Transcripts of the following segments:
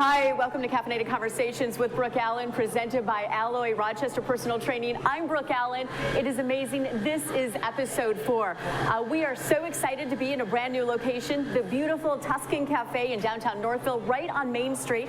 Hi, welcome to Caffeinated Conversations with Brooke Allen, presented by Alloy Rochester Personal Training. I'm Brooke Allen. It is amazing. This is episode 4. We are so excited to be in a brand new location, the beautiful Tuscan Cafe in downtown Northville, right on Main Street.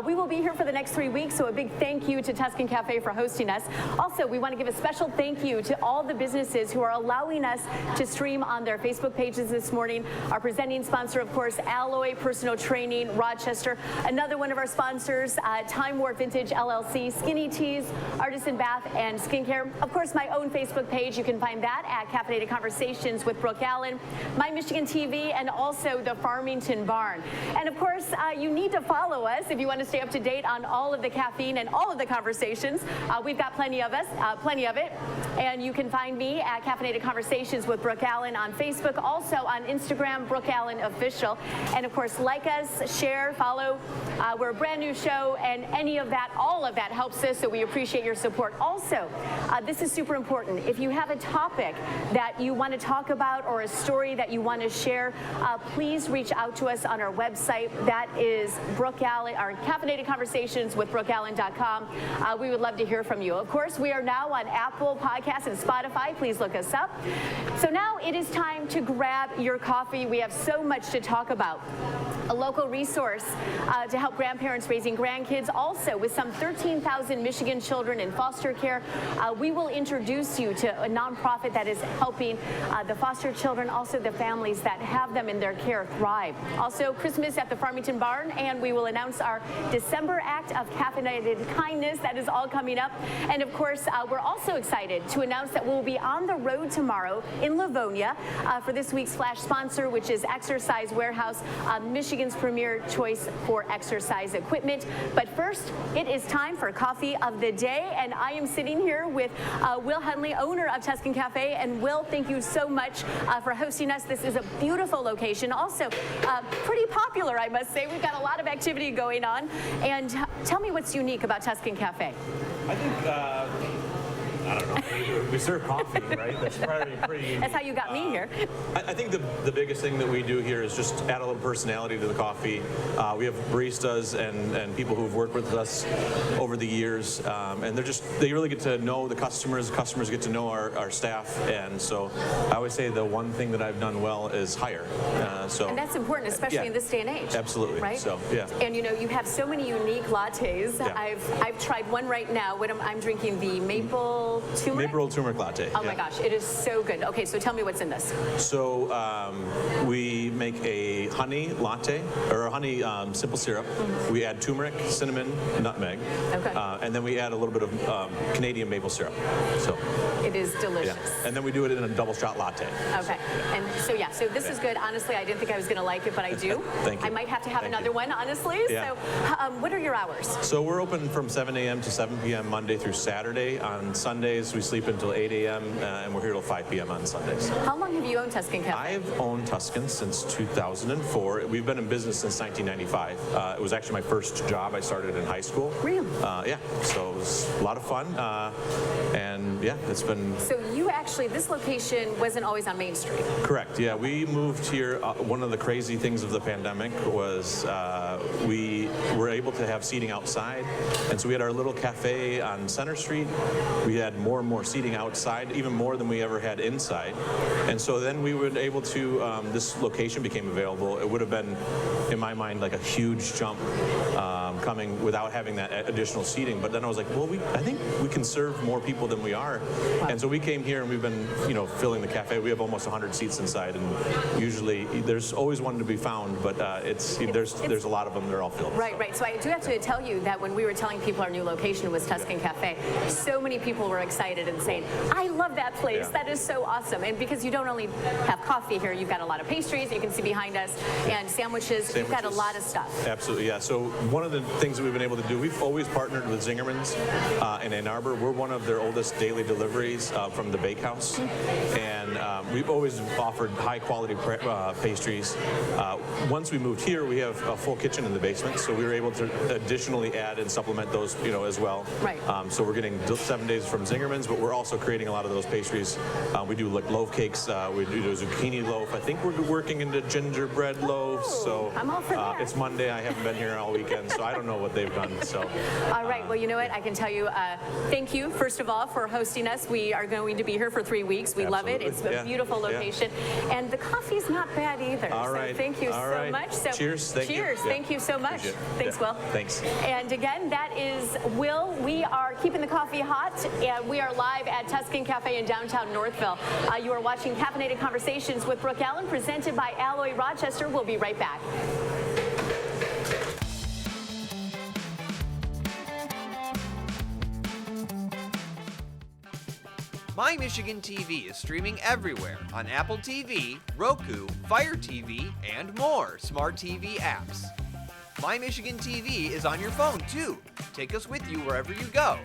We will be here for the next 3 weeks, so a big thank you to Tuscan Cafe for hosting us. Also, we want to give a special thank you to all the businesses who are allowing us to stream on their Facebook pages this morning. Our presenting sponsor, of course, Alloy Personal Training, Rochester. Another one of our sponsors, Time War Vintage LLC, Skinny Teas, Artisan Bath and Skincare. Of course, my own Facebook page, you can find that at Caffeinated Conversations with Brooke Allen, My Michigan TV, and also the Farmington Barn. And of course, you need to follow us if you want to stay up to date on all of the caffeine and all of the conversations. We've got plenty of it. And you can find me at Caffeinated Conversations with Brooke Allen on Facebook, also on Instagram, Brooke Allen Official. And of course, like us, share, follow. We're a brand new show, and any of that, all of that helps us, so we appreciate your support. Also, this is super important. If you have a topic that you want to talk about or a story that you want to share, please reach out to us on our website. That is Brooke Allen, our Caffeinated Conversations with BrookeAllen.com. We would love to hear from you. Of course, we are now on Apple Podcasts and Spotify. Please look us up. So now it is time to grab your coffee. We have so much to talk about. A local resource to help grandparents raising grandkids, also with some 13,000 Michigan children in foster care. We will introduce you to a nonprofit that is helping the foster children, also the families that have them in their care, thrive. Also, Christmas at the Farmington Barn, and we will announce our December act of Caffeinated Kindness. That is all coming up. And of course, we're also excited to announce that we'll be on the road tomorrow in Livonia for this week's flash sponsor, which is Exercise Warehouse, Michigan's premier choice for exercise equipment. But first, it is time for Coffee of the Day, and I am sitting here with Will Hundley, owner of Tuscan Cafe. And Will, thank you so much for hosting us. This is a beautiful location, also pretty popular, I must say. We've got a lot of activity going on. And tell me what's unique about Tuscan Cafe. I think, I don't know. We serve coffee, right? That's probably pretty unique. That's how you got me here. I think the biggest thing that we do here is just add a little personality to the coffee. We have baristas and people who've worked with us over the years, and they really get to know the customers get to know our staff, and so I always say the one thing that I've done well is hire. And that's important, especially in this day and age. Absolutely. Right? So, yeah. And you know, you have so many unique lattes. Yeah. I've tried one right now. I'm drinking the maple turmeric? Maple roll turmeric latte. Oh my gosh, it is so good. Okay, so tell me what's in this. So we make a honey latte, or a honey simple syrup. Mm-hmm. We add turmeric, cinnamon, nutmeg. Okay. And then we add a little bit of Canadian maple syrup. So it is delicious. Yeah. And then we do it in a double shot latte. Okay. And so this is good. Honestly, I didn't think I was going to like it, but I do. Thank you. I might have to have another one, honestly. Yeah. So what are your hours? So we're open from 7 a.m. to 7 p.m. Monday through Saturday. On Sundays, we sleep until 8 a.m. And we're here till 5 p.m. on Sundays. How long have you owned Tuscan Cafe? I've owned Tuscan since 2004. We've been in business since 1995. It was actually my first job. I started in high school. Really? Yeah. So it was a lot of fun. And yeah, it's been... So you actually, this location wasn't always on Main Street. Correct. Yeah, we moved here. One of the crazy things of the pandemic was we were able to have seating outside. And so we had our little cafe on Center Street. We had more and more seating outside, even more than we ever had inside. And so then we were able to, this location became available. It would have been, in my mind, like a huge jump coming without having that additional seating. But then I was like, well, I think we can serve more people than we are. Wow. And so we came here and we've been, filling the cafe. We have almost 100 seats inside, and usually there's always one to be found, but there's a lot of them. They're all filled. Right, right. So I do have to tell you that when we were telling people our new location was Tuscan Cafe, so many people were excited and saying, I love that place. Yeah. That is so awesome. And because you don't only have coffee here, you've got a lot of pastries, you can see behind us, and sandwiches. You've got a lot of stuff. Absolutely, yeah. So one of the things that we've been able to do, we've always partnered with Zingerman's in Ann Arbor. We're one of their oldest daily deliveries from the bakehouse. And we've always offered high quality pastries. Once we moved here, we have a full kitchen in the basement. So we were able to additionally add and supplement those, as well. Right. So we're getting 7 days from Zingerman's, but we're also creating a lot of those pastries. We do like loaf cakes. We do a zucchini loaf. I think we're working into gingerbread loaves. So I'm all for that. It's Monday. I haven't been here all weekend, so I don't know what they've done. So. All right. Well, you know what? I can tell you. Thank you, first of all, for hosting us. We are going to be here for 3 weeks. We love it. It's a beautiful location, and the coffee's not bad either. All right. So thank you so much. So cheers. Cheers. Thank you so much. Thanks, Will. Thanks. And again, that is Will. We are keeping the coffee hot, and we are live at Tuscan Cafe in downtown Northville. You are watching Caffeinated Conversations with Brooke Allen, presented by Alloy Rochester. We'll be right back. My Michigan TV is streaming everywhere on Apple TV, Roku, Fire TV, and more smart TV apps. My Michigan TV is on your phone too. Take us with you wherever you go.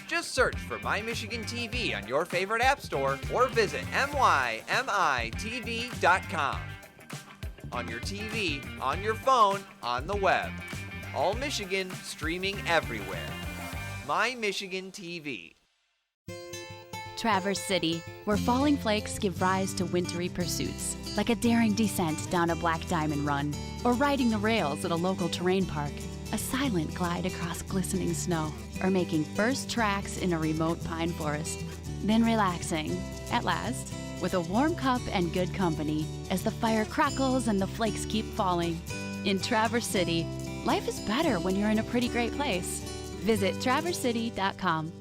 Just search for My Michigan TV on your favorite app store or visit mymitv.com. On your TV, on your phone, on the web. All Michigan streaming everywhere. My Michigan TV. Traverse City, where falling flakes give rise to wintry pursuits, like a daring descent down a black diamond run, or riding the rails at a local terrain park, a silent glide across glistening snow, or making first tracks in a remote pine forest. Then relaxing, at last, with a warm cup and good company as the fire crackles and the flakes keep falling. In Traverse City, life is better when you're in a pretty great place. Visit traversecity.com.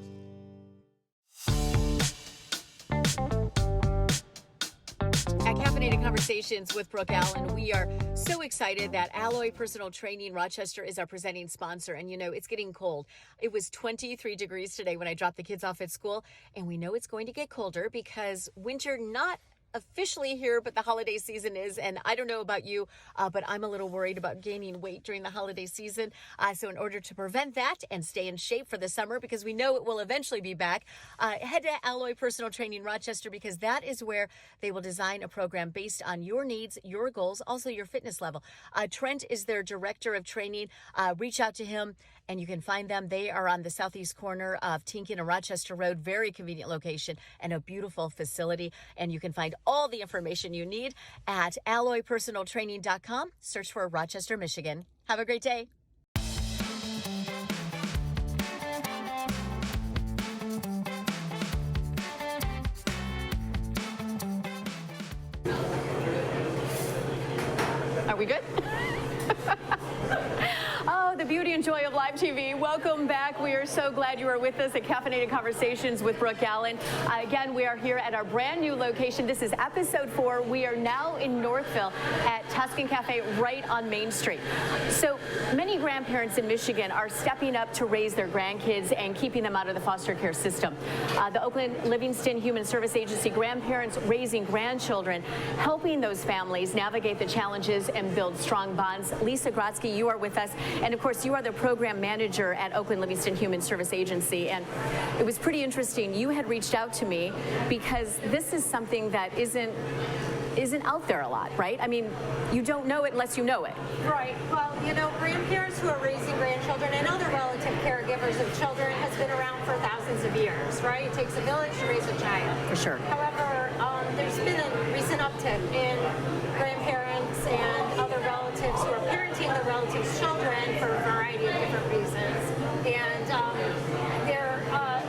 At Caffeinated Conversations with Brooke Allen, we are so excited that Alloy Personal Training Rochester is our presenting sponsor. And it's getting cold. It was 23 degrees today when I dropped the kids off at school. And we know it's going to get colder because winter not officially here, but the holiday season is. And I don't know about you, but I'm a little worried about gaining weight during the holiday season. So in order to prevent that and stay in shape for the summer, because we know it will eventually be back, head to Alloy Personal Training Rochester, because that is where they will design a program based on your needs, your goals, also your fitness level. Trent is their director of training. Reach out to him and you can find them. They are on the southeast corner of Tinkin and Rochester Road. Very convenient location and a beautiful facility. And you can find all the information you need at alloypersonaltraining.com. Search for Rochester, Michigan. Have a great day. Are we good? Oh, the beauty and joy of live TV. Welcome back. We are so glad you are with us at Caffeinated Conversations with Brooke Allen. Again, we are here at our brand new location. This is episode 4. We are now in Northville at Tuscan Cafe right on Main Street. So many grandparents in Michigan are stepping up to raise their grandkids and keeping them out of the foster care system. The Oakland Livingston Human Service Agency Grandparents Raising Grandchildren, helping those families navigate the challenges and build strong bonds. Lisa Brodsky, you are with us. And of course, you are the program manager at Oakland Livingston Human Service Agency. And it was pretty interesting. You had reached out to me because this is something that isn't out there a lot, right? I mean, you don't know it unless you know it. Right. Well, grandparents who are raising grandchildren and other relative caregivers of children has been around for thousands of years, right? It takes a village to raise a child. For sure. However, there's been a recent uptick in grandparents and other relatives who are parenting their relatives' children for a variety of different reasons. And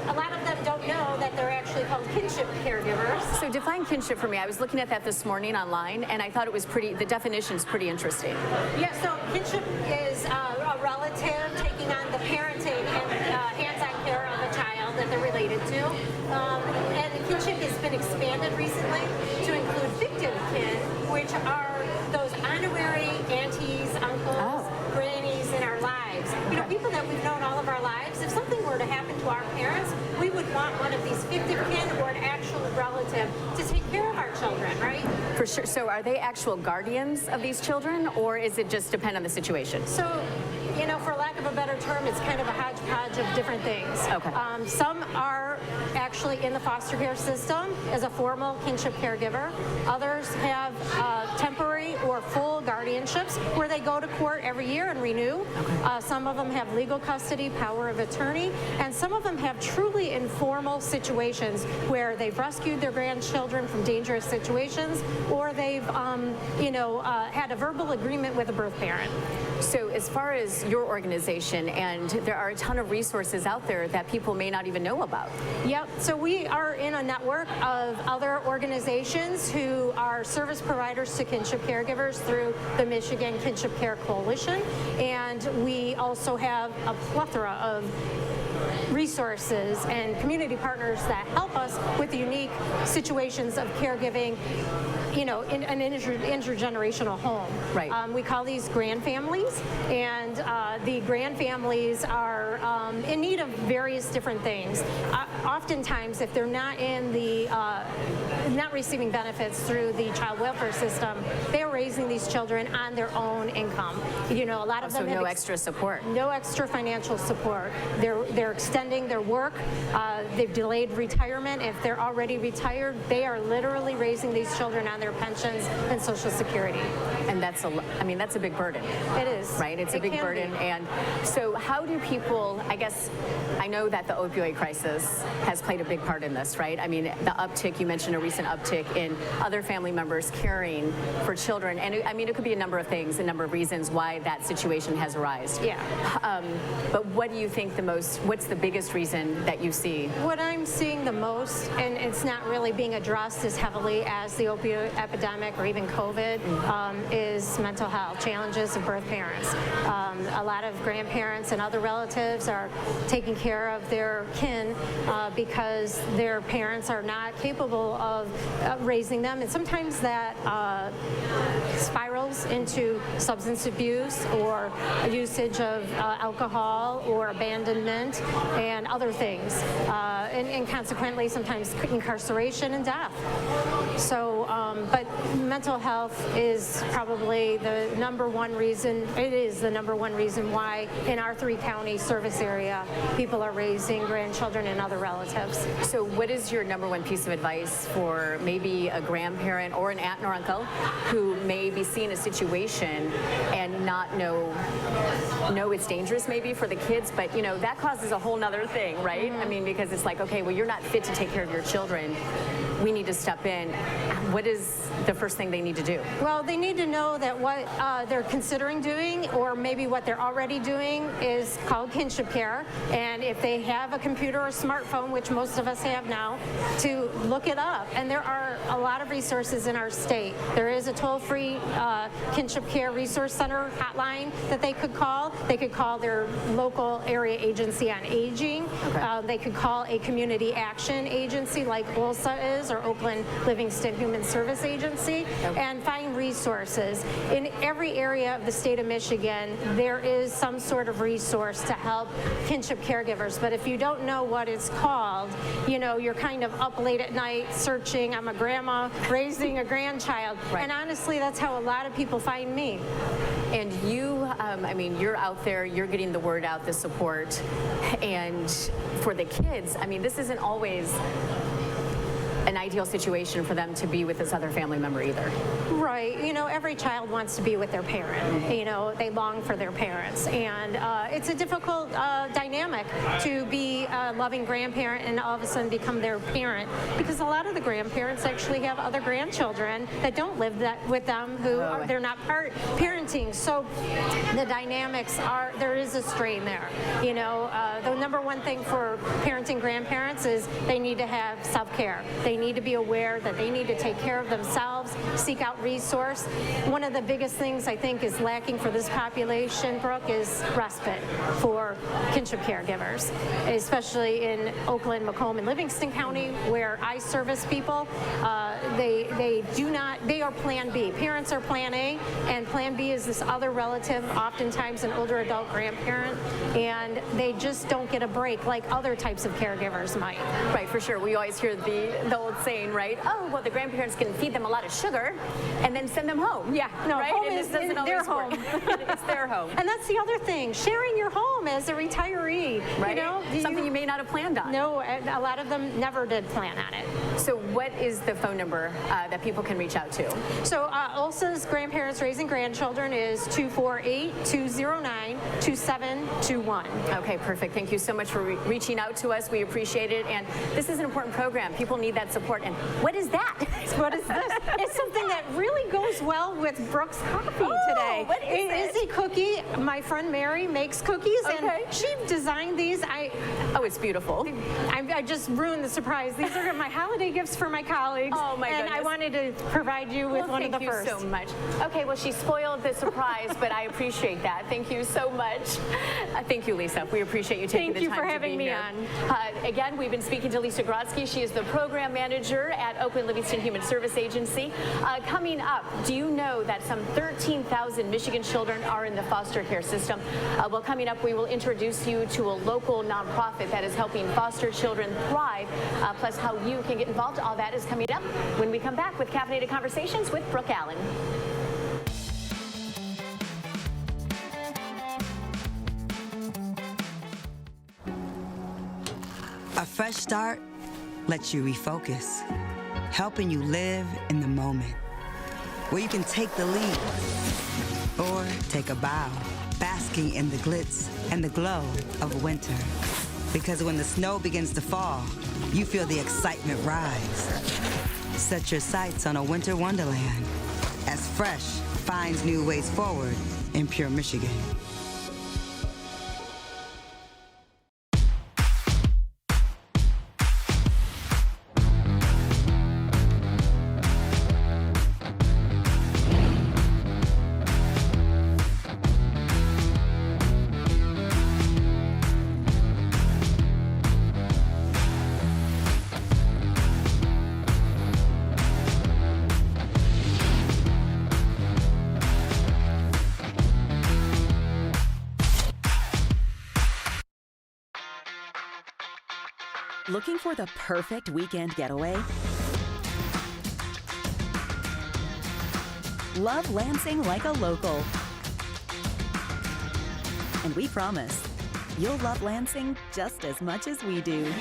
a lot of them don't know that they're actually called kinship caregivers. So define kinship for me. I was looking at that this morning online, and I thought it was the definition's pretty interesting. Yeah, so kinship is a relative taking on the parenting and hands-on care of a child that they're related to. And kinship has been expanded recently to include victim kin, which are those honorary aunties, uncles, grannies in our lives. People that we've known all of our lives. If something were to happen to our parents, we would want one of these victim kin or an actual relative to take care of our children, right? For sure. So are they actual guardians of these children, or is it just depend on the situation? So you know, for lack of a better term, it's kind of a hodgepodge of different things. Okay. Some are actually in the foster care system as a formal kinship caregiver. Others have temporary or full guardianships where they go to court every year and renew. Some of them have legal custody, power of attorney, and some of them have truly informal situations where they've rescued their grandchildren from dangerous situations, or they've, had a verbal agreement with a birth parent. So as far as your organization, and there are a ton of resources out there that people may not even know about. Yep, so we are in a network of other organizations who are service providers to kinship caregivers through the Michigan Kinship Care Coalition, and we also have a plethora of resources and community partners that help us with the unique situations of caregiving, you know, in an intergenerational home. Right. We call these grand families, and the grand families are in need of various different things. Oftentimes, if they're not in the not receiving benefits through the child welfare system, they're raising these children on their own income. You know, a lot of them have no extra support. No extra financial support. They're extending their work. They've delayed retirement. If they're already retired, they are literally raising these children on their pensions and Social Security. And that's a big burden. It is. Right? It's a big burden. And so how do people, I guess, I know that the opioid crisis has played a big part in this, right? I mean, the uptick, you mentioned a recent uptick in other family members caring for children. And I mean, it could be a number of things, a number of reasons why that situation has arisen. Yeah. But what do you think what's the biggest reason that you see? What I'm seeing the most, and it's not really being addressed as heavily as the opioid epidemic or even COVID, is mental health challenges of birth parents. A lot of grandparents and other relatives are taking care of their kin because their parents are not capable of raising them, and sometimes that spirals into substance abuse or usage of alcohol or abandonment and other things, and consequently sometimes incarceration and death. So, but mental health is probably the number one reason. It is the number one reason why in our 3-county service area people are raising grandchildren and other relatives. So what is your number one piece of advice for maybe a grandparent or an aunt or uncle who may be seeing a situation and not know it's dangerous maybe for the kids, but you know, that causes a whole nother thing, right? I mean, because it's like, okay, well, you're not fit to take care of your children. We need to step in. What is the first thing they need to do? Well, they need to know that what they're considering doing, or maybe what they're already doing, is called kinship care. And if they have a computer or smartphone, which most of us have now, to look it up. And there are a lot of resources in our state. There is a toll-free kinship care resource center hotline that they could call. They could call their local area agency on aging. Okay. They could call a community action agency like OLSA is, or Oakland Livingston Human Service Agency, and find resources. In every area of the state of Michigan, there is some sort of resource to help kinship caregivers. But if you don't know what it's called, you know, you're kind of up late at night searching. I'm a grandma raising a grandchild. Right. And honestly, that's how a lot of people find me. And you, I mean, you're out there, you're getting the word out, the support. And for the kids, I mean, this isn't always an ideal situation for them to be with this other family member either. Right. You know, every child wants to be with their parent. You know, they long for their parents. And it's a difficult dynamic to be a loving grandparent and all of a sudden become their parent, because a lot of the grandparents actually have other grandchildren that don't live with them, who they're not parenting. So the dynamics are, there is a strain there. You know, the number one thing for parenting grandparents is they need to have self-care. They need to be aware that they need to take care of themselves, seek out resource. One of the biggest things I think is lacking for this population, Brooke, is respite for kinship caregivers, especially in Oakland, Macomb, and Livingston County, where I service people. They are Plan B. Parents are Plan A, and Plan B is this other relative, oftentimes an older adult grandparent, and they just don't get a break like other types of caregivers might. Right, for sure. We always hear the old saying, right? Oh, well, the grandparents can feed them a lot of sugar and then send them home. Yeah, no, right? home And is this doesn't in their always home. work. It's their home. And that's the other thing, sharing your home as a retiree. Right? You know, Something you may not have planned on. No, and a lot of them never did plan on it. So what is the phone number that people can reach out to? So Ulsa's Grandparents Raising Grandchildren is 248-209-2721. Okay, perfect. Thank you so much for reaching out to us. We appreciate it. And this is an important program. People need that support. And what is that? What is this? It's something that really goes well with Brooke's coffee today. What is It is a cookie. My friend Mary makes cookies, Okay. and she designed these. Oh, it's beautiful. I just ruined the surprise. These are my holiday gifts for my colleagues. Oh, my And I goodness. wanted to provide you with one of the first. Thank you so much. Okay, well, she spoiled the surprise, but I appreciate that. Thank you so much. Thank you, Lisa. We appreciate you taking Thank the time you for to having be me here. on. Again, we've been speaking to Lisa Brodsky. She is the program manager at Oakland Livingston Human Service Agency. Coming up, do you know that some 13,000 Michigan children are in the foster care system? Well, coming up, we will introduce you to a local nonprofit that is helping foster children thrive, plus how you can get involved. All that is coming up when we come back with Caffeinated Conversations with Brooke Allen. A fresh start lets you refocus, helping you live in the moment, where you can take the leap or take a bow, basking in the glitz and the glow of winter. Because when the snow begins to fall, you feel the excitement rise. Set your sights on a winter wonderland as Fresh finds new ways forward in pure Michigan. Looking for the perfect weekend getaway? Love Lansing like a local. And we promise, you'll love Lansing just as much as we do.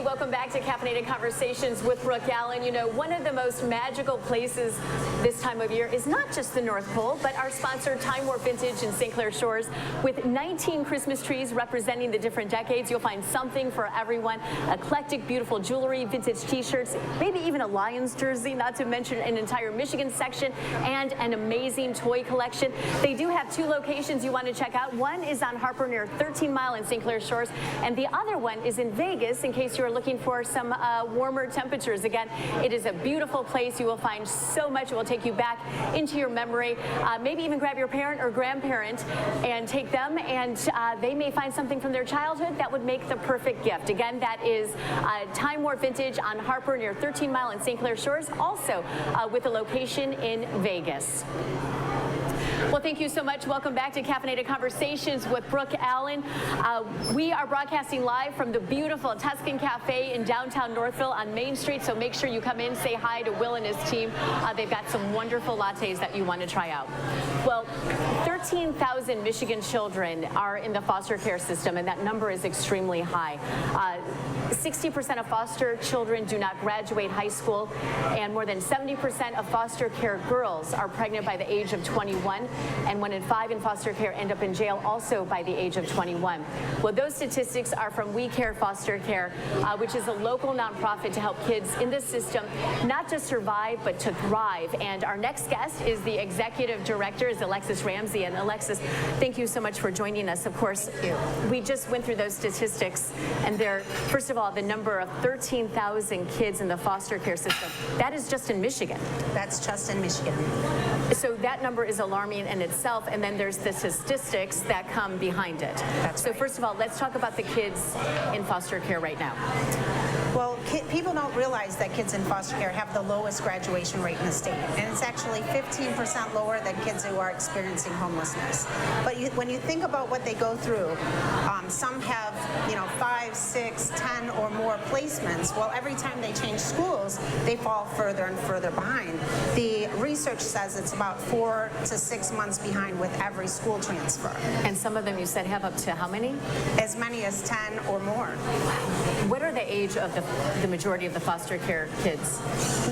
Welcome back to Caffeinated Conversations with Brooke Allen. You know, one of the most magical places this time of year is not just the North Pole, but our sponsor, Time Warp Vintage in St. Clair Shores. With 19 Christmas trees representing the different decades, you'll find something for everyone. Eclectic, beautiful jewelry, vintage t-shirts, maybe even a Lions jersey, not to mention an entire Michigan section and an amazing toy collection. They do have two locations you want to check out. One is on Harper near 13 Mile in St. Clair Shores, and the other one is in Vegas in case you're looking for some warmer temperatures. Again, it is a beautiful place. You will find so much. It will take you back into your memory. Maybe even grab your parent or grandparent and take them, and they may find something from their childhood that would make the perfect gift. Again, that is Time Warp Vintage on Harper near 13 Mile in St. Clair Shores, also with a location in Vegas. Well, thank you so much. Welcome back to Caffeinated Conversations with Brooke Allen. We are broadcasting live from the beautiful Tuscan Cafe in downtown Northville on Main Street, so make sure you come in, say hi to Will and his team. They've got some wonderful lattes that you want to try out. Well, 13,000 Michigan children are in the foster care system, and that number is extremely high. 60% of foster children do not graduate high school, and more than 70% of foster care girls are pregnant by the age of 21, and 1 in 5 in foster care end up in jail also by the age of 21. Well, those statistics are from We Care Foster Care, which is a local nonprofit to help kids in this system not just survive, but to thrive. And our next guest is the executive director, is Alexis Ramsey. And Alexis, thank you so much for joining us. Of course, we just went through those statistics, and there, first of all, the number of 13,000 kids in the foster care system, that is just in Michigan. That's just in Michigan. So that number is alarming in itself, and then there's the statistics that come behind it. So first of all, let's talk about the kids in foster care right now. Well, people don't realize that kids in foster care have the lowest graduation rate in the state, and it's actually 15% lower than kids who are experiencing homelessness. But when you think about what they go through, some have, 5, 6, 10 or more placements. Well, every time they change schools, they fall further and further behind. The research says it's about 4 to 6 months behind with every school transfer. And some of them, you said, have up to how many? As many as 10 or more. What are the age of the majority of the foster care kids?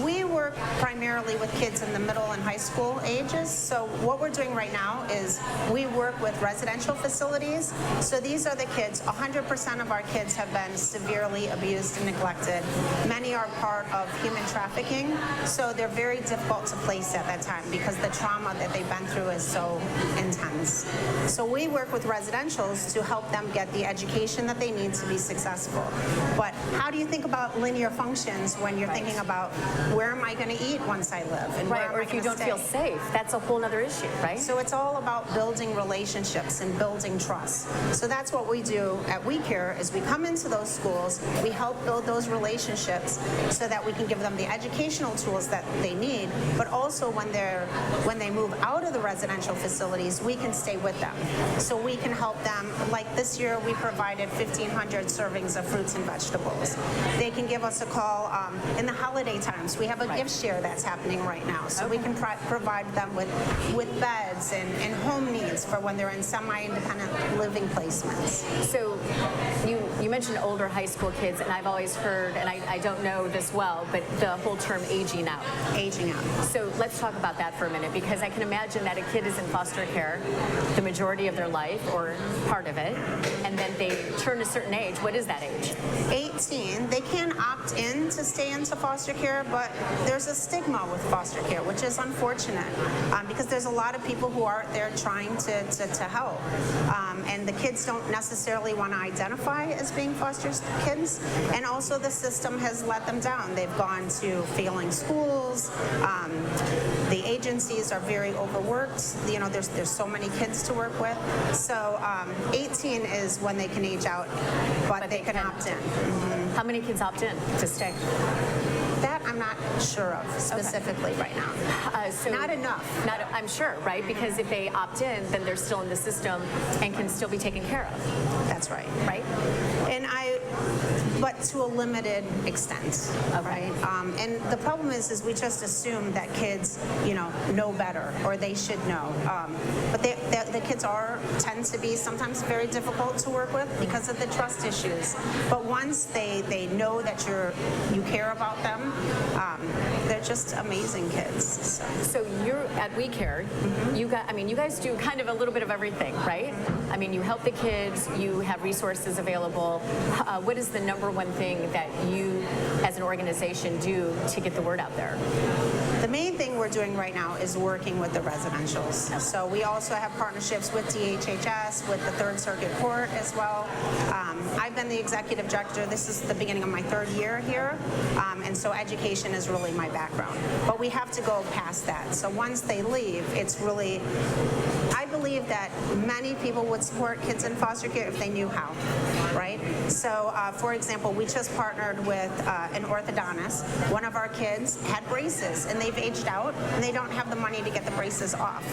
We work primarily with kids in the middle and high school ages. So what we're doing right now is we work with residential facilities. So these are the kids, 100% of our kids have been severely abused and neglected. Many are part of human trafficking. So they're very difficult to place at that time because the trauma that they've been through is so intense. So we work with residentials to help them get the education that they need to be successful. But how do you think about linear functions when you're thinking about where am I going to eat once I live, and where am or I if you going don't to feel stay? safe, that's a whole other issue, right? So it's all about building relationships and building trust. So that's what we do at We Care is we come into those schools, we help build those relationships so that we can give them the educational tools that they need, but also when they move out of the residential facilities, we can stay with them. So we can help them, like this year we provided 1,500 servings of fruits and vegetables. They can give us a call in the holiday times. We have a gift share that's happening right now. So we can provide them with beds and home needs for when they're in semi-independent living placements. So you mentioned older high school kids, and I've always heard, and I don't know this well, but the whole term aging out. Aging out. So let's talk about that for a minute, because I can imagine that a kid is in foster care the majority of their life or part of it, and then they turn a certain age. What is that age? 18. They can opt in to stay into foster care, but there's a stigma with foster care, which is unfortunate because there's a lot of people who are there trying to help. And the kids don't necessarily want to identify as being foster kids. And also the system has let them down. They've gone to failing schools. The agencies are very overworked. There's so many kids to work with. So 18 is when they can age out, but they can opt in. Mm-hmm. How many kids opt in to stay? That I'm not sure of specifically right now. So not enough. I'm sure, right? Because if they opt in, then they're still in the system and can still be taken care of. That's right. Right? But to a limited extent, right? And the problem is we just assume that kids, know better, or they should know. But the kids tend to be sometimes very difficult to work with because of the trust issues. But once they know that you care about them, they're just amazing kids. So you're at We Care. Mm-hmm. You guys do kind of a little bit of everything, right? I mean, you help the kids. You have resources available. What is the number one thing that you, as an organization, do to get the word out there? The main thing we're doing right now is working with the residentials. So we also have partnerships with DHHS, with the Third Circuit Court as well. I've been the executive director. This is the beginning of my 3rd year here. And so education is really my background. But we have to go past that. So once they leave, it's really, I believe that many people would support kids in foster care if they knew how, right? So, for example, we just partnered with an orthodontist. One of our kids had braces, and they've aged out, and they don't have the money to get the braces off.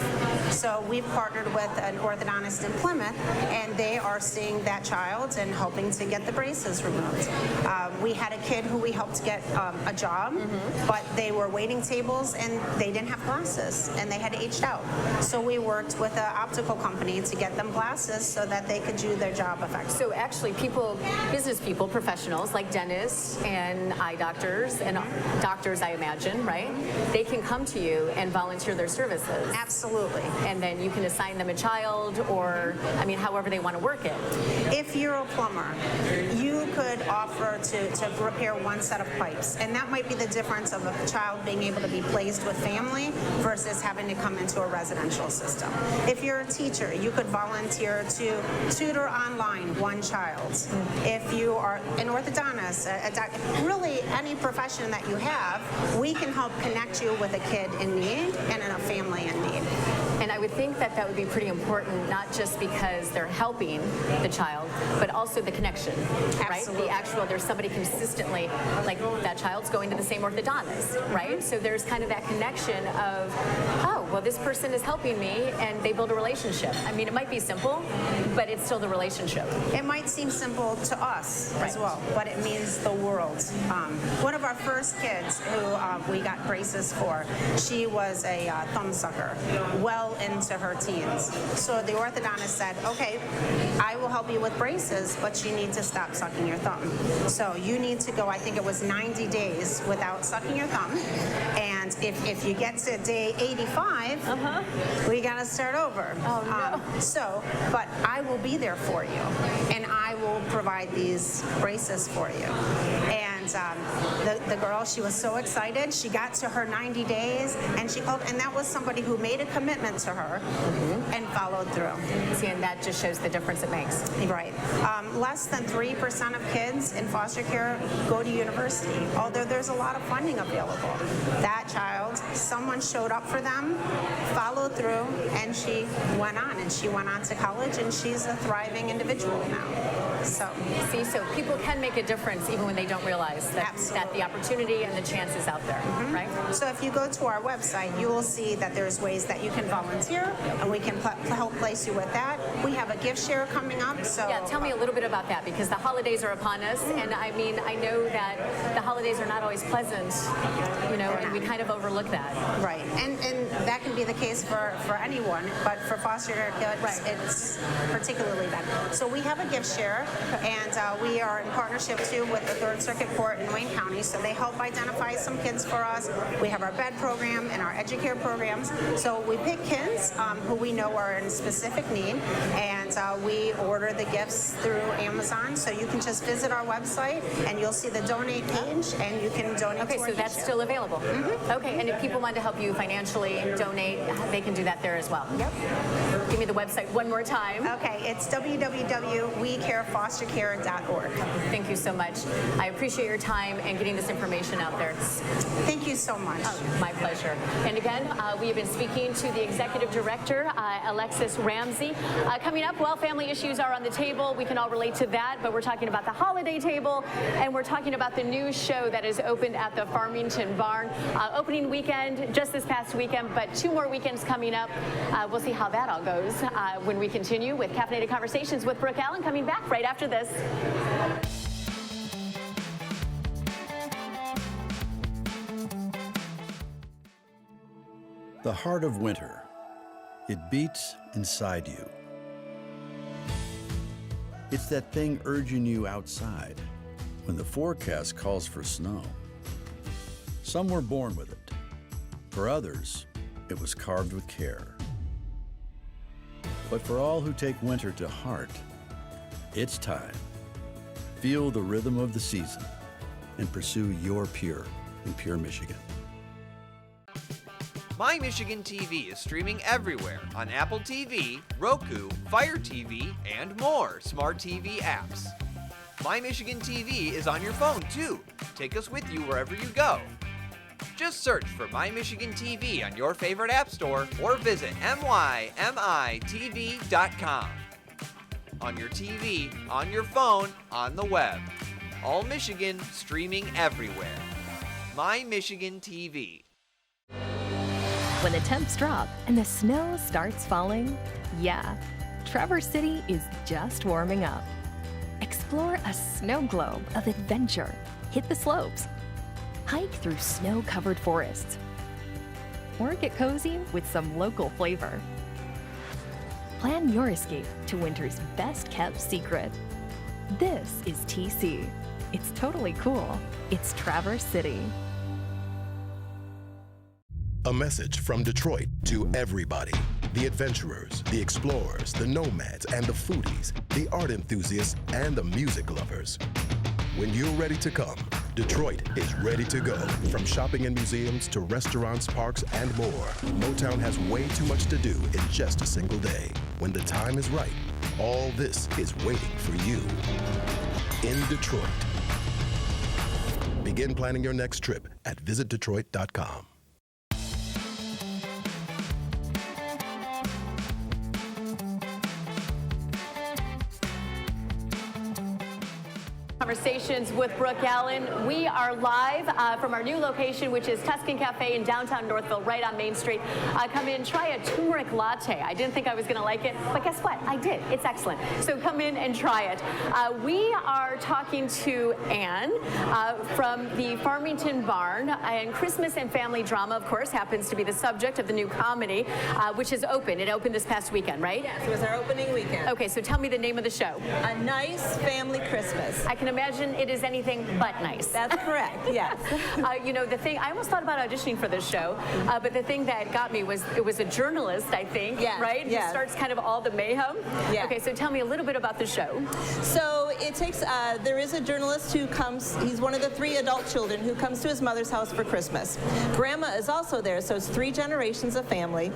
So we've partnered with an orthodontist in Plymouth, and they are seeing that child and helping to get the braces removed. We had a kid who we helped get a job, but they they were waiting tables and they didn't have glasses and they had aged out. So we worked with an optical company to get them glasses so that they could do their job effectively. So actually business people, professionals like dentists and eye doctors and doctors, I imagine, right? They can come to you and volunteer their services. Absolutely. And then you can assign them a child or, I mean, however they want to work it. If you're a plumber, you could offer to repair one set of pipes, and that might be the difference of a child being able to be placed with family versus having to come into a residential system. If you're a teacher, you could volunteer to tutor online one child. If you are an orthodontist, really any profession that you have, we can help connect you with a kid in need and in a family in need. And I would think that would be pretty important, not just because they're helping the child, but also the connection, right? Absolutely. The actual, there's somebody consistently, like that child's going to the same orthodontist, right? So there's kind of that connection of, oh, well, this person is helping me, and they build a relationship. I mean, it might be simple, but it's still the relationship. It might seem simple to us as well, but it means the world. One of our first kids who we got braces for, she was a thumb sucker, well into her teens. So the orthodontist said, okay, I will help you with braces, but you need to stop sucking your thumb. So you need to go, I think it was 90 days without sucking your thumb. And if you get to day 85, we got to start over. Oh, no. But I will be there for you, and I will provide these braces for you. And the girl, she was so excited. She got to her 90 days, and she called, and that was somebody who made a commitment to her and followed through. See, and that just shows the difference it makes. Right. Less than 3% of kids in foster care go to university, although there's a lot of funding available. That child, someone showed up for them, followed through, and she went on, to college, and she's a thriving individual now. So people can make a difference even when they don't realize that the opportunity and the chance is out there, right? So if you go to our website, you will see that there's ways that you can volunteer, and we can help place you with that. We have a gift share coming up. So yeah, tell me a little bit about that, because the holidays are upon us, and I mean, I know that the holidays are not always pleasant, and we kind of overlook that. Right, and that can be the case for anyone, but for foster care kids, it's particularly that. So we have a gift share, and we are in partnership too with the Third Circuit Court in Wayne County, so they help identify some kids for us. We have our bed program and our educare programs. So we pick kids who we know are in specific need, and we order the gifts through Amazon. So you can just visit our website, and you'll see the donate page, and you can donate. Okay, so that's still available. Okay, and if people want to help you financially donate, they can do that there as well. Yep. Give me the website one more time. Okay, it's www.wecarefostercare.org. Thank you so much. I appreciate your time and getting this information out there. Thank you so much. Oh, my pleasure. And again, we have been speaking to the Executive Director, Alexis Ramsey. Coming up, well, family issues are on the table. We can all relate to that, but we're talking about the holiday table, and we're talking about the new show that is opened at the Farmington Barn. Opening weekend, just this past weekend, but 2 more weekends coming up. We'll see how that all goes when we continue with Caffeinated Conversations with Brooke Allen, coming back right after this. The heart of winter. It beats inside you. It's that thing urging you outside when the forecast calls for snow. Some were born with it. For others, it was carved with care. But for all who take winter to heart, it's time. Feel the rhythm of the season and pursue your Pure in Pure, Michigan. My Michigan TV is streaming everywhere on Apple TV, Roku, Fire TV, and more smart TV apps. My Michigan TV is on your phone too. Take us with you wherever you go. Just search for My Michigan TV on your favorite app store or visit mymitv.com. On your TV, on your phone, on the web. All Michigan streaming everywhere. My Michigan TV. When the temps drop and the snow starts falling, yeah, Traverse City is just warming up. Explore a snow globe of adventure. Hit the slopes. hike through snow-covered forests, or get cozy with some local flavor. Plan your escape to winter's best-kept secret. This is TC. It's totally cool. It's Traverse City. A message from Detroit to everybody. The adventurers, the explorers, the nomads, and the foodies, the art enthusiasts, and the music lovers. When you're ready to come, Detroit is ready to go. From shopping and museums to restaurants, parks, and more, Motown has way too much to do in just a single day. When the time is right, all this is waiting for you in Detroit. Begin planning your next trip at visitdetroit.com. Conversations with Brooke Allen. We are live from our new location, which is Tuscan Cafe in downtown Northville, right on Main Street. Come in, try a turmeric latte. I didn't think I was going to like it, but guess what? I did. It's excellent. So come in and try it. We are talking to Anne from the Farmington Barn, and Christmas and family drama, of course, happens to be the subject of the new comedy, which is open. It opened this past weekend, right? Yes, it was our opening weekend. Okay, so tell me the name of the show. A Nice Family Christmas. I can imagine it is anything but nice. That's correct, yes. You know, the thing, I almost thought about auditioning for this show, but the thing that got me was it was a journalist, I think, right? Yes. Who starts kind of all the mayhem. Yeah. Okay, so tell me a little bit about the show. So it takes, there is a journalist who comes, he's one of the 3 adult children who comes to his mother's house for Christmas. Grandma is also there, so it's 3 generations of family.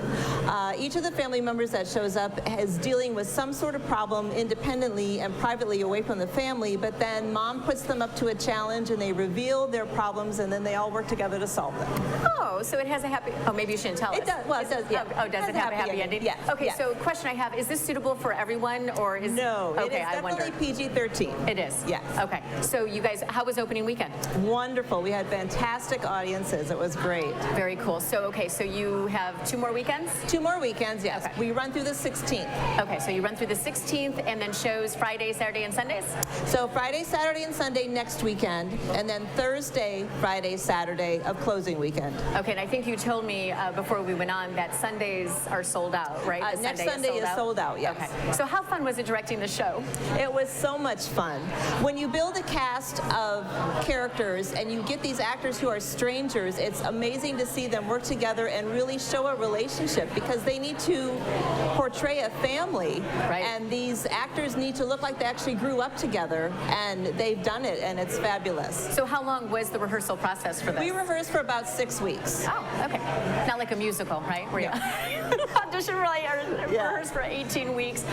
Each of the family members that shows up is dealing with some sort of problem independently and privately away from the family, but then mom puts them up to a challenge and they reveal their problems and then they all work together to solve them. Oh, so it has a happy, oh, maybe you shouldn't tell us. It does, well, it does, yeah. Oh, does it have a happy ending? Yes. Okay, yes. so question I have, is this suitable for everyone or is No, okay, it is definitely PG-13. It is? Yes. Okay, so you guys, how was opening weekend? Wonderful. We had fantastic audiences. It was great. Very cool. So, okay, so you have 2 more weekends? 2 more weekends, yes. Okay. We run through the 16th. Okay, so you run through the 16th and then shows Friday, Saturday, and Sundays? So Friday, Saturday, and Sunday next weekend, and then Thursday, Friday, Saturday of closing weekend. Okay, and I think you told me before we went on that Sundays are sold out, right? Next Sunday is sold out, yes. Okay, so how fun was it directing the show? It was so much fun. When you build a cast of characters and you get these actors who are strangers, it's amazing to see them work together and really show a relationship because they need to portray a family. Right. And these actors need to look like they actually grew up together, and they've done it, and it's fabulous. So how long was the rehearsal process for this? We rehearsed for about 6 weeks. Oh, okay. Not like a musical, right? Where you audition really or rehearse for 18 weeks.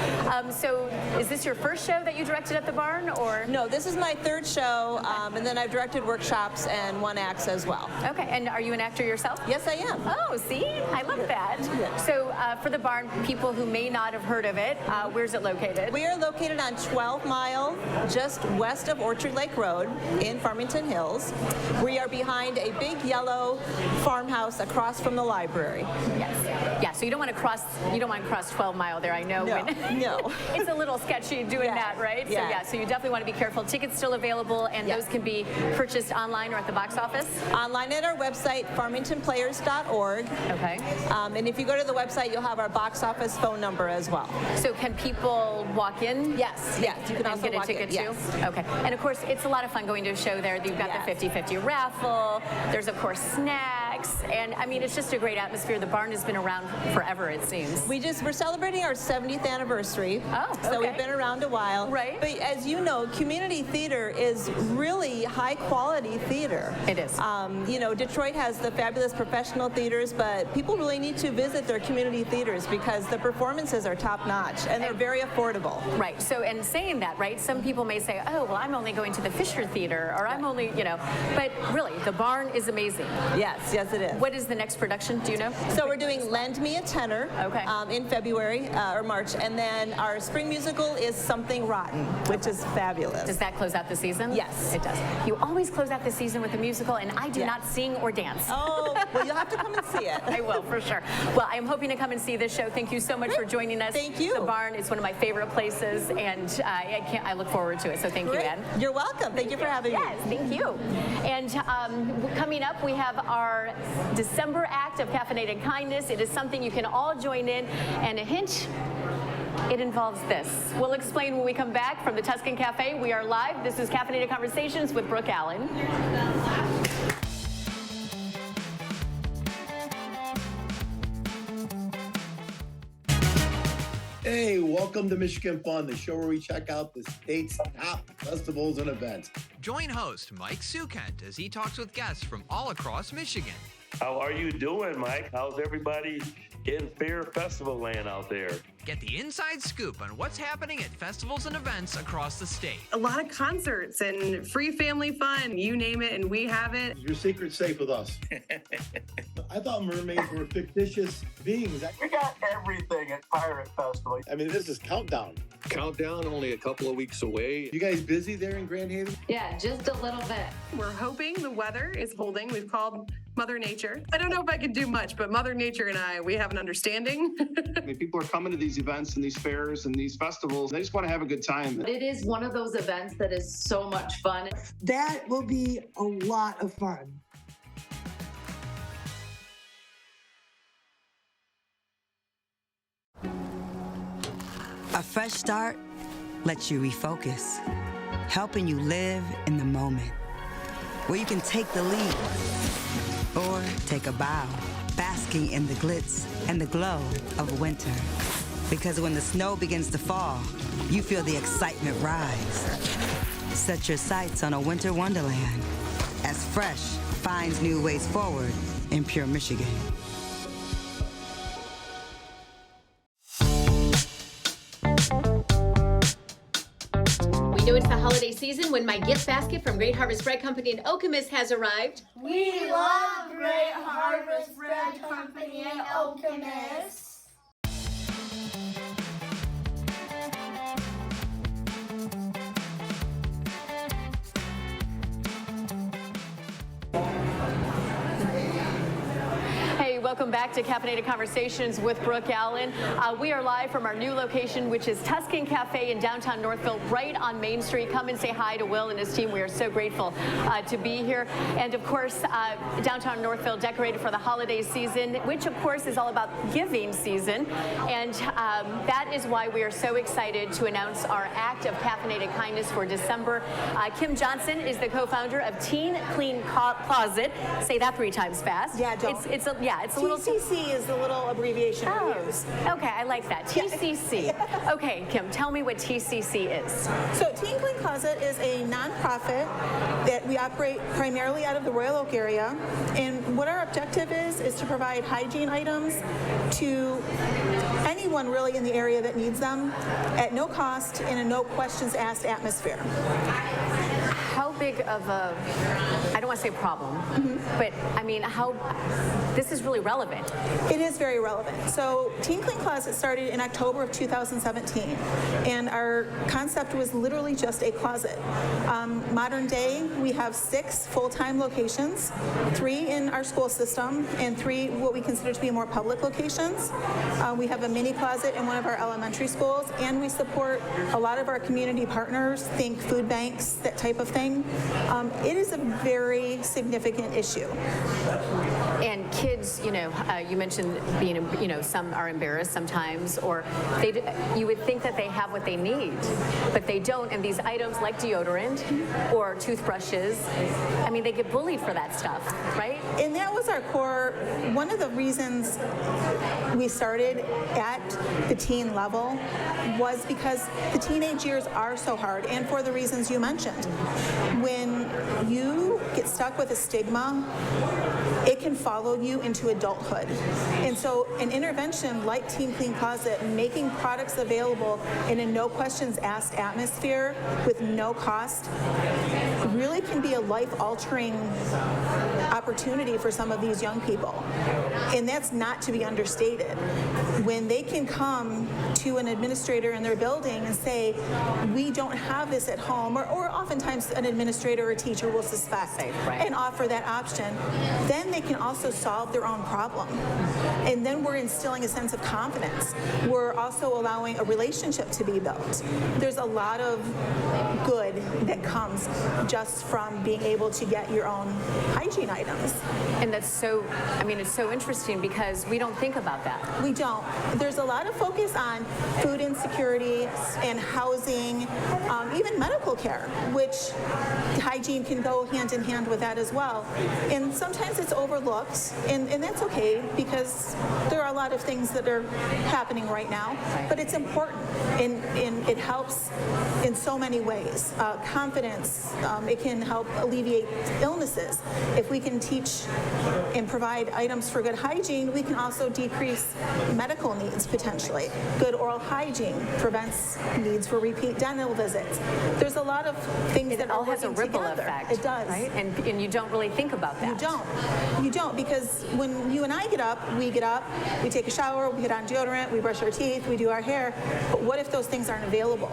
So is this your first show that you directed at the barn, or? No, this is my 3rd show, and then I've directed workshops and 1 acts as well. Okay, and are you an actor yourself? Yes, I am. Oh, see? I love that. Yeah. So for the barn, people who may not have heard of it, where's it located? We are located on 12 Mile, just west of Orchard Lake Road in Farmington Hills. We are behind a big yellow farmhouse across from the library. Yes. Yeah, so you don't want to cross 12 Mile there, I know. No, no. It's a little sketchy doing that, right? Yeah. So yeah, so you definitely want to be careful. Tickets still available, and those can be purchased online or at the box office? Online at our website, farmingtonplayers.org. Okay. And if you go to the website, you'll have our box office phone number as well. So can people walk in? Yes, yes. You can also get a walk ticket in, too? yes. Okay. And of course, it's a lot of fun going to a show there. You've got the 50-50 raffle. There's, of course, snacks. And, I mean, it's just a great atmosphere. The barn has been around forever, it seems. We're celebrating our 70th anniversary. Oh, okay. So we've been around a while. Right. But as you know, community theater is really high-quality theater. It is. You know, Detroit has the fabulous professional theaters, but people really need to visit their community theaters because the performances are top-notch, and they're very affordable. Right. So, and saying that, right, some people may say, oh, well, I'm only going to the Fisher Theater, or I'm only, you know, but really, the barn is amazing. Yes, yes, Yes, it is. What is the next production? Do you know? So we're doing Lend Me a Tenor in February or March, and then our spring musical is Something Rotten, which is fabulous. Does that close out the season? Yes. It does. You always close out the season with a musical, and I do not sing or dance. Oh, well, you'll have to come and see it. I will, for sure. Well, I'm hoping to come and see this show. Thank you so much for joining us. Thank you. The Barn is one of my favorite places, and I look forward to it. So thank you, Ann. You're welcome. Thank you for having me. Yes, thank you. And coming up, we have our December act of Caffeinated Kindness. It is something you can all join in, and a hint, it involves this. We'll explain when we come back from the Tuscan Cafe. We are live. This is Caffeinated Conversations with Brooke Allen. Hey, welcome to Michigan Fun, the show where we check out the state's top festivals and events. Join host Mike Sukent as he talks with guests from all across Michigan. How are you doing, Mike? How's everybody in fair festival land out there? Get the inside scoop on what's happening at festivals and events across the state. A lot of concerts and free family fun, you name it, and we have it. Your secret's safe with us. I thought mermaids were fictitious beings. We got everything at Pirate Festival. I mean, this is countdown. Countdown, only a couple of weeks away. You guys busy there in Grand Haven? Yeah, just a little bit. We're hoping the weather is holding. We've called Mother Nature. I don't know if I can do much, but Mother Nature and I, we have an understanding. I mean, people are coming to these events and these fairs and these festivals. They just want to have a good time. It is one of those events that is so much fun. That will be a lot of fun. A fresh start lets you refocus, helping you live in the moment, where you can take the lead or take a bow, basking in the glitz and the glow of winter. Because when the snow begins to fall, you feel the excitement rise. Set your sights on a winter wonderland as Fresh finds new ways forward in pure Michigan. We know it's the holiday season when my gift basket from Great Harvest Bread Company in Okemos has arrived. We love Great Harvest Bread Company in Okemos. Welcome back to Caffeinated Conversations with Brooke Allen. We are live from our new location, which is Tuscan Cafe in downtown Northville, right on Main Street. Come and say hi to Will and his team. We are so grateful to be here. And of course, downtown Northville decorated for the holiday season, which of course is all about giving season. And that is why we are so excited to announce our act of Caffeinated Kindness for December. Kim Johnson is the co-founder of Teen Clean Closet. Say that 3 times fast. Yeah, don't. It's a little TCC is the little abbreviation we use. Okay, I like that. TCC. Okay, Kim, tell me what TCC is. So Teen Clean Closet is a nonprofit that we operate primarily out of the Royal Oak area. And what our objective is to provide hygiene items to anyone really in the area that needs them at no cost in a no questions asked atmosphere. How big of a, I don't want to say problem, but I mean, this is really relevant. It is very relevant. So Teen Clean Closet started in October of 2017, and our concept was literally just a closet. Modern day, we have 6 full-time locations, 3 in our school system, and 3 what we consider to be more public locations. We have a mini closet in one of our elementary schools, and we support a lot of our community partners, think food banks, that type of thing. It is a very significant issue. And kids, you mentioned being, some are embarrassed sometimes, or you would think that they have what they need, but they don't. And these items like deodorant or toothbrushes, I mean, they get bullied for that stuff, right? And that was our core. One of the reasons we started at the teen level was because the teenage years are so hard, and for the reasons you mentioned. When you get stuck with a stigma, it can follow you into adulthood. And so an intervention like Teen Clean Closet, making products available in a no questions asked atmosphere with no cost, really can be a life-altering opportunity for some of these young people. And that's not to be understated. When they can come to an administrator in their building and say, we don't have this at home, or oftentimes an administrator or teacher will suspect and offer that option, then they can also solve their own problem. And then we're instilling a sense of confidence. We're also allowing a relationship to be built. There's a lot of good that comes just from being able to get your own hygiene items. And that's so, I mean, it's so interesting because we don't think about that. We don't. There's a lot of focus on food insecurity and housing, even medical care, which hygiene can go hand in hand with that as well. And sometimes it's overlooked, and that's okay because there are a lot of things that are happening right now, but it's important, and it helps in so many ways. Confidence, it can help alleviate illnesses. If we can teach and provide items for good hygiene, we can also decrease medical needs potentially. Good oral hygiene prevents needs for repeat dental visits. There's a lot of things that all has a ripple effect. It does. Right? And you don't really think about that. You don't, because when you and I get up, we take a shower, we put on deodorant, we brush our teeth, we do our hair. But what if those things aren't available?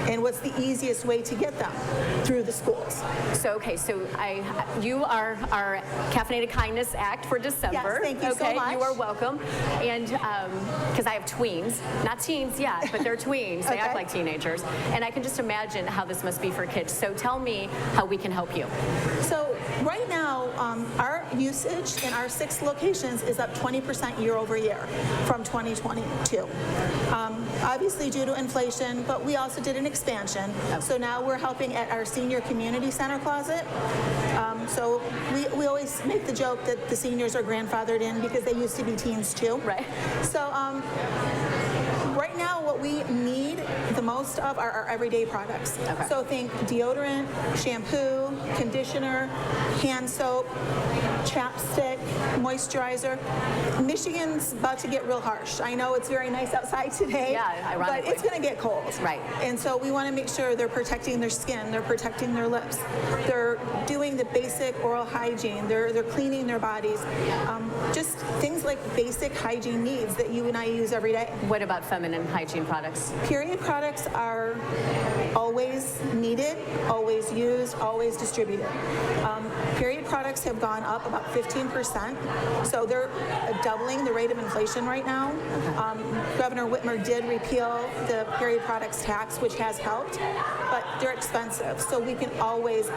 And what's the easiest way to get them? Through the schools. So, okay, so you are our Caffeinated Kindness Act for December. Yes, thank you so much. You are welcome. And because I have tweens, not teens yet, but they're tweens. They act like teenagers. And I can just imagine how this must be for kids. So tell me how we can help you. So right now, our usage in our 6 locations is up 20% year over year from 2022. Obviously due to inflation, but we also did an expansion. So now we're helping at our senior community center closet. So we always make the joke that the seniors are grandfathered in because they used to be teens too. Right. So right now what we need the most of are our everyday products. Okay. So think deodorant, shampoo, conditioner, hand soap, chapstick, moisturizer. Michigan's about to get real harsh. I know it's very nice outside today, but it's going to get cold. Right. And so we want to make sure they're protecting their skin, they're protecting their lips, they're doing the basic oral hygiene, they're cleaning their bodies. Just things like basic hygiene needs that you and I use every day. What about feminine hygiene products? Period products are always needed, always used, always distributed. Period products have gone up about 15%, so they're doubling the rate of inflation right now. Governor Whitmer did repeal the period products tax, which has helped, but they're expensive, so we can always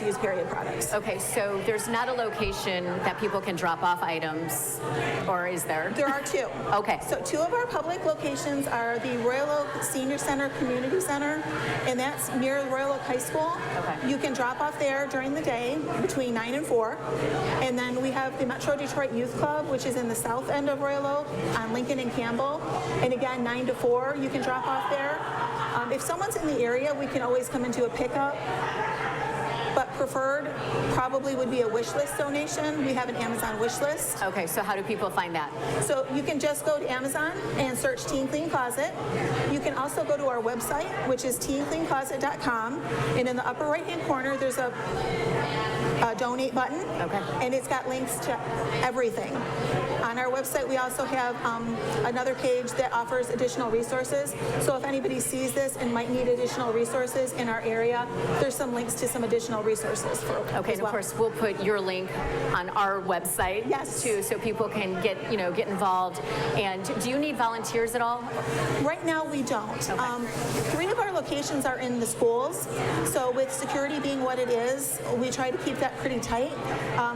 use period products. Okay, so there's not a location that people can drop off items, or is there? There are 2. Okay. So 2 of our public locations are the Royal Oak Senior Center Community Center, and that's near Royal Oak High School. Okay. You can drop off there during the day between 9 and 4. And then we have the Metro Detroit Youth Club, which is in the south end of Royal Oak on Lincoln and Campbell. And again, 9 to 4, you can drop off there. If someone's in the area, we can always come into a pickup. But preferred probably would be a wish list donation. We have an Amazon wish list. Okay, so how do people find that? So you can just go to Amazon and search Teen Clean Closet. You can also go to our website, which is teencleancloset.com. And in the upper right-hand corner, there's a donate button. Okay. And it's got links to everything. On our website, we also have another page that offers additional resources. So if anybody sees this and might need additional resources in our area, there's some links to some additional resources for Okay, and of course we'll put your link on our website too, so people can get involved. And do you need volunteers at all? Right now we don't. Okay. 3 of our locations are in the schools, so with security being what it is, we try to keep that pretty tight.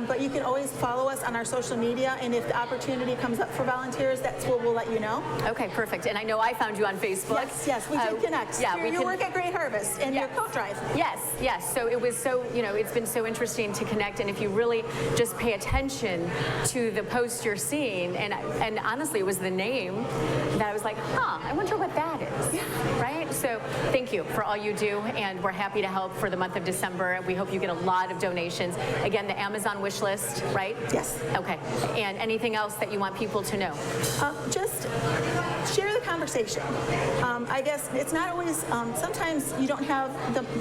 But you can always follow us on our social media, and if the opportunity comes up for volunteers, that's what we'll let you know. Okay, perfect. And I know I found you on Facebook. Yes, we did connect. Yeah, your work at Great Harvest and your coat drive. Yes. So it was so, it's been so interesting to connect, and if you really just pay attention to the post you're seeing, and honestly, it was the name that I was like, I wonder what that is. Yeah. Right? So thank you for all you do, and we're happy to help for the month of December. We hope you get a lot of donations donations. Again, the Amazon wish list, right? Yes. Okay. And anything else that you want people to know? Just share the conversation. I guess it's not always, sometimes you don't have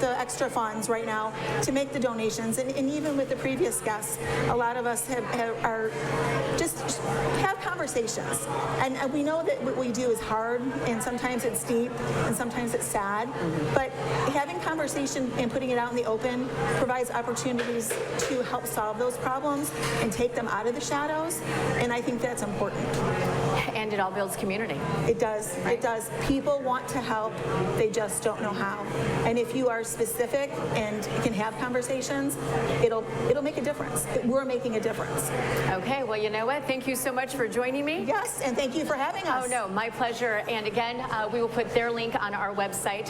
the extra funds right now to make the donations. And even with the previous guests, a lot of us are just have conversations. And we know that what we do is hard, and sometimes it's deep, and sometimes it's sad. But having conversation and putting it out in the open provides opportunities to help solve those problems and take them out of the shadows. And I think that's important. And it all builds community. It does. Right. It does. People want to help. They just don't know how. And if you are specific and can have conversations, it'll make a difference. We're making a difference. Okay. Well, you know what? Thank you so much for joining me. Yes, and thank you for having us. Oh, no, my pleasure. And again, we will put their link on our website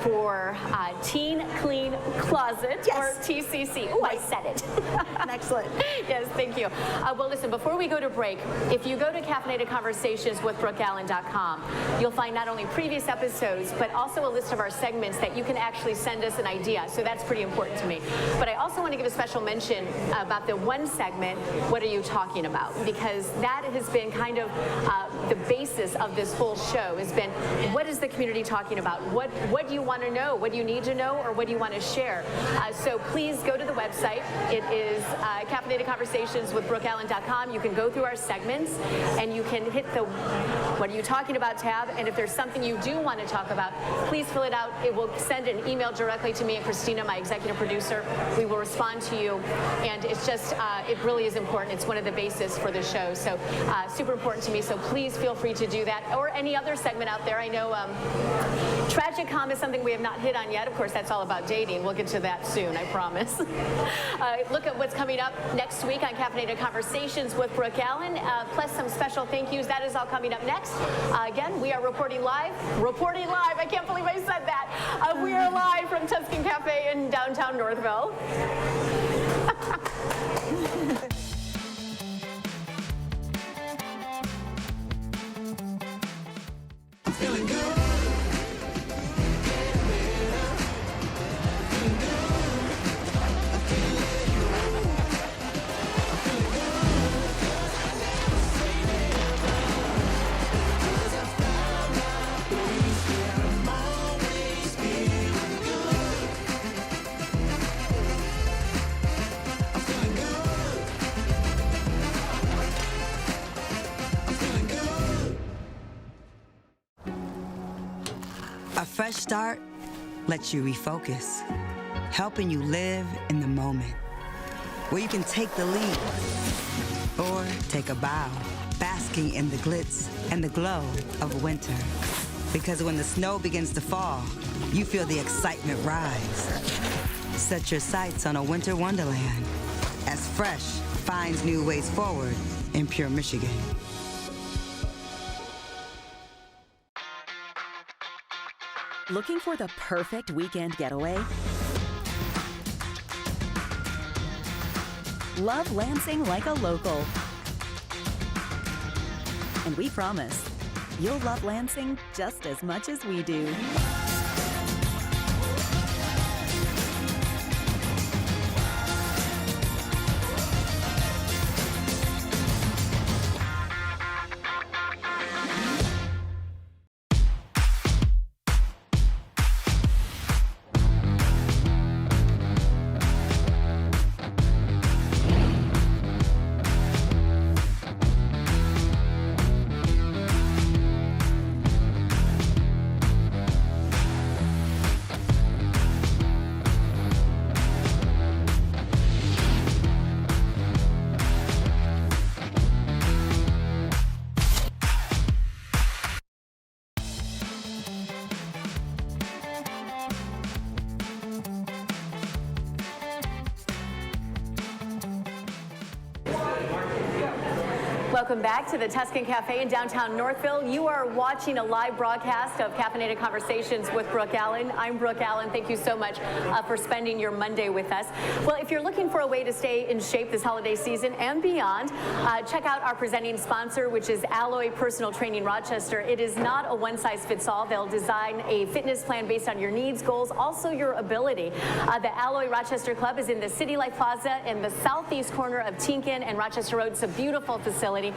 for Teen Clean Closet, or TCC. Oh, I said it. Excellent. Yes, thank you. Well, listen, before we go to break, if you go to Caffeinated Conversations with BrookeAllen.com, you'll find not only previous episodes, but also a list of our segments that you can actually send us an idea. So that's pretty important to me. But I also want to give a special mention about the one segment, What Are You Talking About? Because that has been kind of the basis of this whole show has been, what is the community talking about? What do you want to know? What do you need to know? Or what do you want to share? So please go to the website. It is Caffeinated Conversations with BrookeAllen.com. You can go through our segments and you can hit the What Are You Talking About tab. And if there's something you do want to talk about, please fill it out. It will send an email directly to me and Christina, my executive producer. We will respond to you. And it's just, it really is important. It's one of the bases for the show. So super important to me. So please feel free to do that. Or any other segment out there. I know Tragic Com is something we have not hit on yet. Of course, that's all about dating. We'll get to that soon, I promise. Look at what's coming up next week on Caffeinated Conversations with Brooke Allen, plus some special thank yous. That is all coming up next. Again, we are reporting live. I can't believe I said that. We are live from Tuscan Cafe in downtown Northville. I'm feeling good. A fresh start lets you refocus, helping you live in the moment, where you can take the lead or take a bow, basking in the glitz and the glow of winter. Because when the snow begins to fall, you feel the excitement rise. Set your sights on a winter wonderland as Fresh finds new ways forward in pure Michigan. Looking for the perfect weekend getaway? Love Lansing like a local. And we promise, you'll love Lansing just as much as we do. Welcome back to the Tuscan Cafe in downtown Northville. You are watching a live broadcast of Caffeinated Conversations with Brooke Allen. I'm Brooke Allen. Thank you so much for spending your Monday with us. Well, if you're looking for a way to stay in shape this holiday season and beyond, check out our presenting sponsor, which is Alloy Personal Training Rochester. It is not a one-size-fits-all. They'll design a fitness plan based on your needs, goals, also your ability. The Alloy Rochester Club is in the City Life Plaza in the southeast corner of Tinkin and Rochester Road. It's a beautiful facility.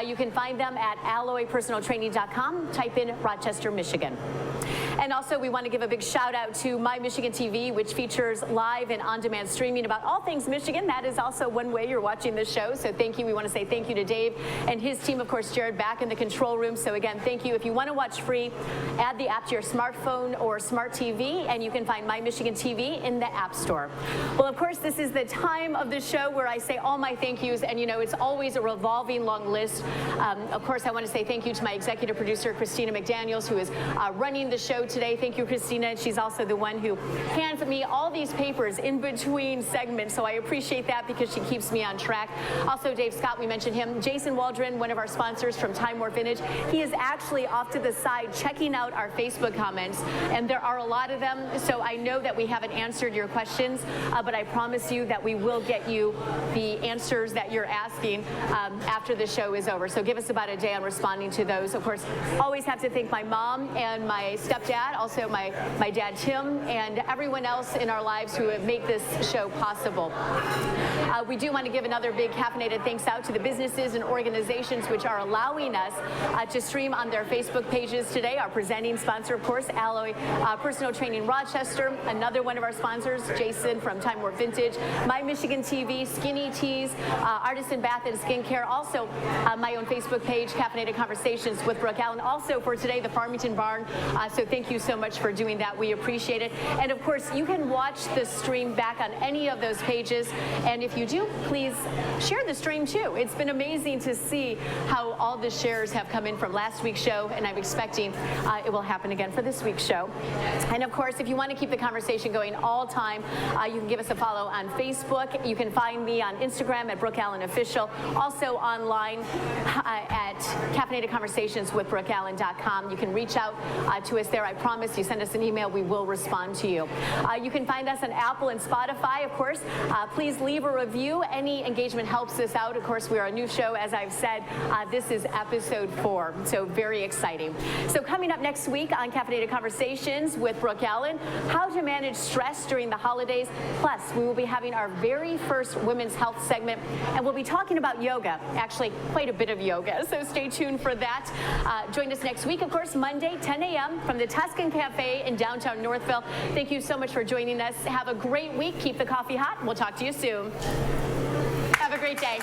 You can find them at alloypersonaltraining.com. Type in Rochester, Michigan. And also, we want to give a big shout out to My Michigan TV, which features live and on-demand streaming about all things Michigan. That is also one way you're watching this show. So thank you. We want to say thank you to Dave and his team, of course, Jared, back in the control room. So again, thank you. If you want to watch free, add the app to your smartphone or smart TV, and you can find My Michigan TV in the App Store. Well, of course, this is the time of the show where I say all my thank yous, and you know, it's always a revolving long list. Of course, I want to say thank you to my executive producer, Christina McDaniels, who is running the show today. Thank you, Christina. She's also the one who hands me all these papers in between segments, so I appreciate that because she keeps me on track. Also, Dave Scott, we mentioned him. Jason Waldron, one of our sponsors from Time War Vintage. He is actually off to the side checking out our Facebook comments, and there are a lot of them, so I know that we haven't answered your questions, but I promise you that we will get you the answers that you're asking after the show is over. So give us about a day on responding to those. Of course, always have to thank my mom and my stepdad, also my dad Tim, and everyone else in our lives who have made this show possible. We do want to give another big caffeinated thanks out to the businesses and organizations which are allowing us to stream on their Facebook pages today. Our presenting sponsor, of course, Alloy Personal Training Rochester, another one of our sponsors, Jason from Time War Vintage, My Michigan TV, Skinny Teas, Artisan Bath and Skincare, also my own Facebook page, Caffeinated Conversations with Brooke Allen. Also for today, the Farmington Barn. So thank you so much for doing that. We appreciate it. And of course, you can watch the stream back on any of those pages. And if you do, please share the stream too. It's been amazing to see how all the shares have come in from last week's show, and I'm expecting it will happen again for this week's show. And of course, if you want to keep the conversation going all time, you can give us a follow on Facebook. You can find me on Instagram at Brooke Allen Official. Also online at caffeinatedconversationswithbrookeallen.com. You can reach out to us there. I promise you, send us an email, we will respond to you. You can find us on Apple and Spotify, of course. Please leave a review. Any engagement helps us out. Of course, we are a new show, as I've said. This is episode 4, so very exciting. So coming up next week on Caffeinated Conversations with Brooke Allen, how to manage stress during the holidays. Plus, we will be having our very first women's health segment, and we'll be talking about yoga, actually quite a bit of yoga, so stay tuned for that. Join us next week, of course, Monday, 10 a.m. from the Tuscan Cafe in downtown Northville. Thank you so much for joining us. Have a great week. Keep the coffee hot. We'll talk to you soon. Have a great day.